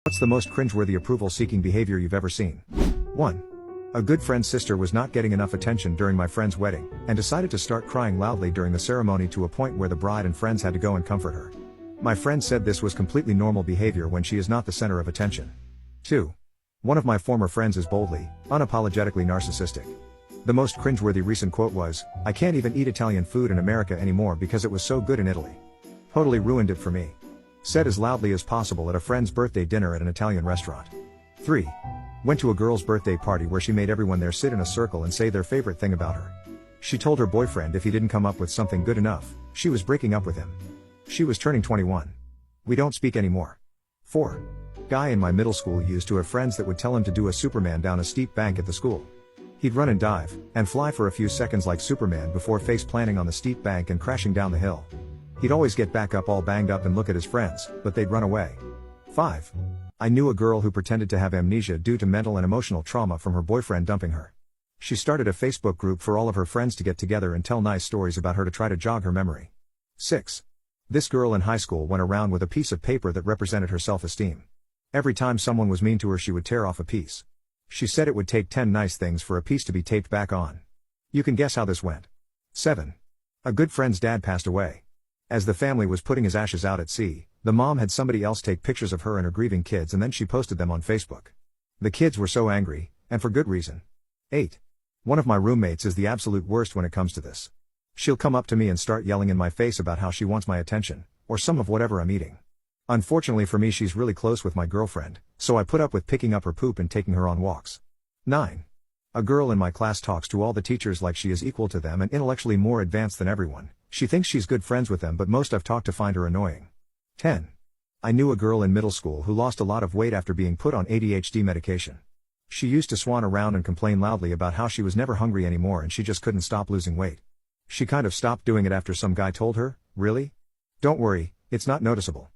What's the most cringeworthy approval-seeking behavior you've ever seen? 1. A good friend's sister was not getting enough attention during my friend's wedding, and decided to start crying loudly during the ceremony to a point where the bride and friends had to go and comfort her. My friend said this was completely normal behavior when she is not the center of attention. 2. One of my former friends is boldly, unapologetically narcissistic. The most cringeworthy recent quote was, "I can't even eat Italian food in America anymore because it was so good in Italy. Totally ruined it for me." Said as loudly as possible at a friend's birthday dinner at an Italian restaurant. 3. Went to a girl's birthday party where she made everyone there sit in a circle and say their favorite thing about her. She told her boyfriend if he didn't come up with something good enough, she was breaking up with him. She was turning 21. We don't speak anymore. 4. Guy in my middle school used to have friends that would tell him to do a Superman down a steep bank at the school. He'd run and dive, and fly for a few seconds like Superman before face planting on the steep bank and crashing down the hill. He'd always get back up all banged up and look at his friends, but they'd run away. 5. I knew a girl who pretended to have amnesia due to mental and emotional trauma from her boyfriend dumping her. She started a Facebook group for all of her friends to get together and tell nice stories about her to try to jog her memory. 6. This girl in high school went around with a piece of paper that represented her self-esteem. Every time someone was mean to her, she would tear off a piece. She said it would take 10 nice things for a piece to be taped back on. You can guess how this went. 7. A good friend's dad passed away. As the family was putting his ashes out at sea, the mom had somebody else take pictures of her and her grieving kids, and then she posted them on Facebook. The kids were so angry, and for good reason. 8. One of my roommates is the absolute worst when it comes to this. She'll come up to me and start yelling in my face about how she wants my attention, or some of whatever I'm eating. Unfortunately for me, she's really close with my girlfriend, so I put up with picking up her poop and taking her on walks. 9. A girl in my class talks to all the teachers like she is equal to them and intellectually more advanced than everyone. She thinks she's good friends with them, but most I've talked to find her annoying. 10. I knew a girl in middle school who lost a lot of weight after being put on ADHD medication. She used to swan around and complain loudly about how she was never hungry anymore and she just couldn't stop losing weight. She kind of stopped doing it after some guy told her, "Really? Don't worry, it's not noticeable."